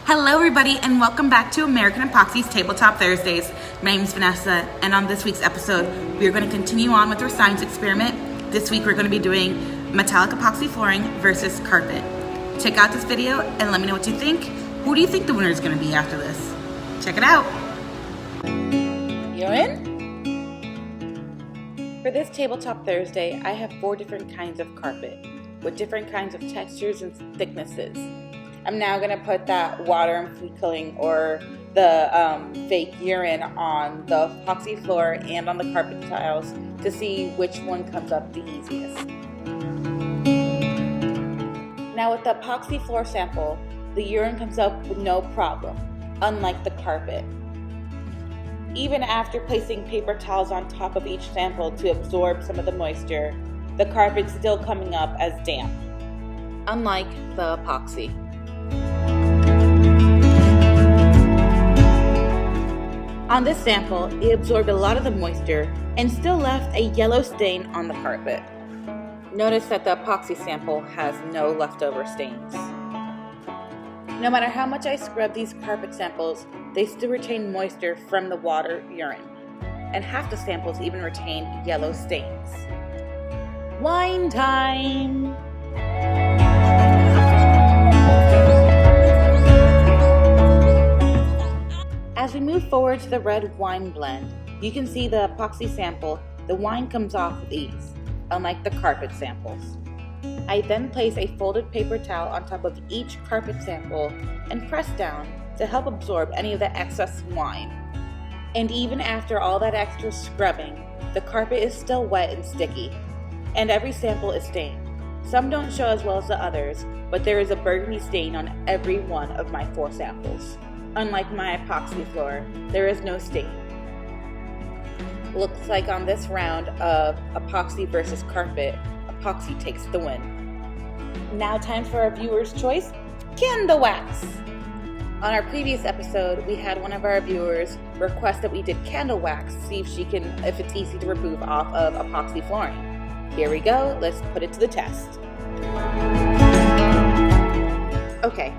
Hello everybody and welcome back to American Epoxy's Tabletop Thursdays. My name is Vanessa and on this week's episode we are going to continue on with our science experiment. This week we're going to be doing metallic epoxy flooring versus carpet. Check out this video and let me know what you think. Who do you think the winner is going to be after this? Check it out. You're in? For this Tabletop Thursday I have 4 different kinds of carpet with different kinds of textures and thicknesses. I'm now going to put that water and food coloring or the fake urine on the epoxy floor and on the carpet tiles to see which one comes up the easiest. Now with the epoxy floor sample, the urine comes up with no problem, unlike the carpet. Even after placing paper towels on top of each sample to absorb some of the moisture, the carpet's still coming up as damp, unlike the epoxy. On this sample, it absorbed a lot of the moisture and still left a yellow stain on the carpet. Notice that the epoxy sample has no leftover stains. No matter how much I scrub these carpet samples, they still retain moisture from the water urine, and half the samples even retain yellow stains. Wine time! As we move forward to the red wine blend, you can see the epoxy sample, the wine comes off with ease, unlike the carpet samples. I then place a folded paper towel on top of each carpet sample and press down to help absorb any of the excess wine. And even after all that extra scrubbing, the carpet is still wet and sticky, and every sample is stained. Some don't show as well as the others, but there is a burgundy stain on every one of my 4 samples. Unlike my epoxy floor, there is no stain. Looks like on this round of epoxy versus carpet, epoxy takes the win. Now time for our viewer's choice, candle wax. On our previous episode, we had one of our viewers request that we did candle wax to see if it's easy to remove off of epoxy flooring. Here we go, let's put it to the test. Okay.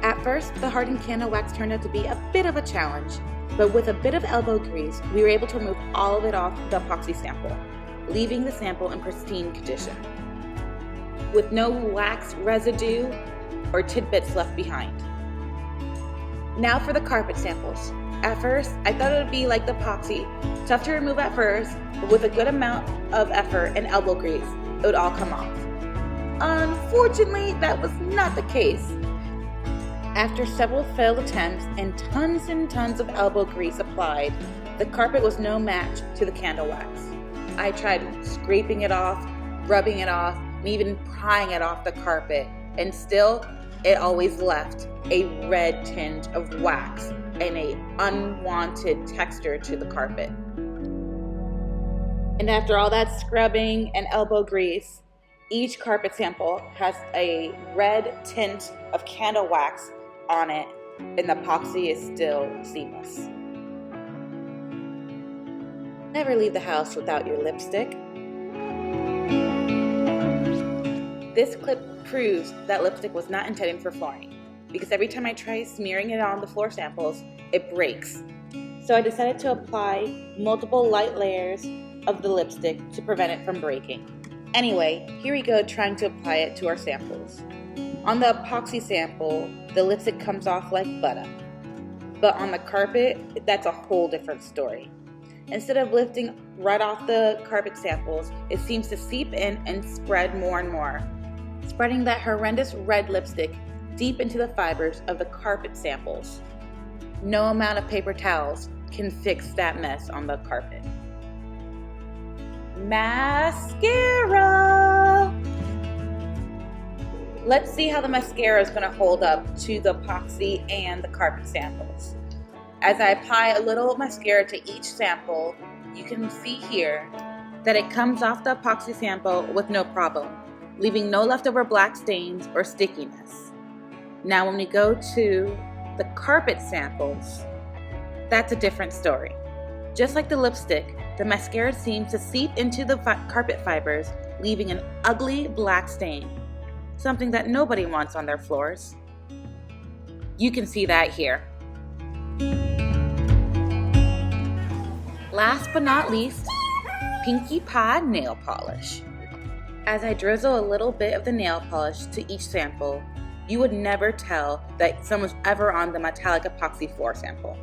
At first, the hardened candle wax turned out to be a bit of a challenge, but with a bit of elbow grease, we were able to remove all of it off the epoxy sample, leaving the sample in pristine condition, with no wax residue or tidbits left behind. Now for the carpet samples. At first, I thought it would be like the epoxy, tough to remove at first, but with a good amount of effort and elbow grease, it would all come off. Unfortunately, that was not the case. After several failed attempts and tons of elbow grease applied, the carpet was no match to the candle wax. I tried scraping it off, rubbing it off, and even prying it off the carpet, and still, it always left a red tinge of wax and an unwanted texture to the carpet. And after all that scrubbing and elbow grease, each carpet sample has a red tint of candle wax on it, and the epoxy is still seamless. Never leave the house without your lipstick. This clip proves that lipstick was not intended for flooring, because every time I try smearing it on the floor samples, it breaks. So I decided to apply multiple light layers of the lipstick to prevent it from breaking. Anyway, here we go trying to apply it to our samples. On the epoxy sample, the lipstick comes off like butter. But on the carpet, that's a whole different story. Instead of lifting right off the carpet samples, it seems to seep in and spread more and more, spreading that horrendous red lipstick deep into the fibers of the carpet samples. No amount of paper towels can fix that mess on the carpet. Mascara! Let's see how the mascara is going to hold up to the epoxy and the carpet samples. As I apply a little mascara to each sample, you can see here that it comes off the epoxy sample with no problem, leaving no leftover black stains or stickiness. Now when we go to the carpet samples, that's a different story. Just like the lipstick, the mascara seems to seep into the carpet fibers, leaving an ugly black stain. Something that nobody wants on their floors. You can see that here. Last but not least, Pinkie Pie nail polish. As I drizzle a little bit of the nail polish to each sample, you would never tell that some was ever on the metallic epoxy floor sample.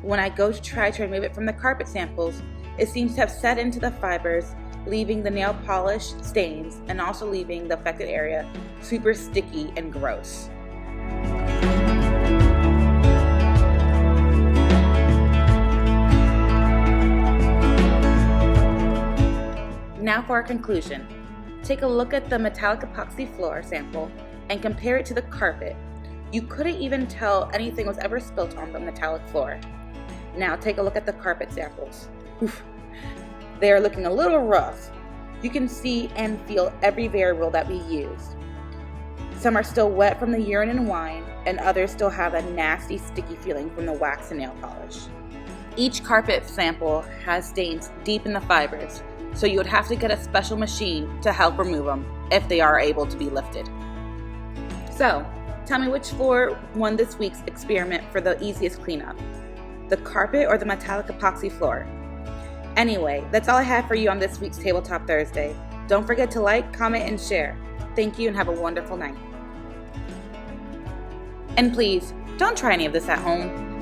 When I go to try to remove it from the carpet samples, it seems to have set into the fibers, leaving the nail polish stains and also leaving the affected area super sticky and gross. Now for our conclusion. Take a look at the metallic epoxy floor sample and compare it to the carpet. You couldn't even tell anything was ever spilt on the metallic floor. Now take a look at the carpet samples. Oof. They are looking a little rough. You can see and feel every variable that we used. Some are still wet from the urine and wine, and others still have a nasty sticky feeling from the wax and nail polish. Each carpet sample has stains deep in the fibers, so you would have to get a special machine to help remove them if they are able to be lifted. So, tell me which floor won this week's experiment for the easiest cleanup, the carpet or the metallic epoxy floor? Anyway, that's all I have for you on this week's Tabletop Thursday. Don't forget to like, comment, and share. Thank you and have a wonderful night. And please, don't try any of this at home.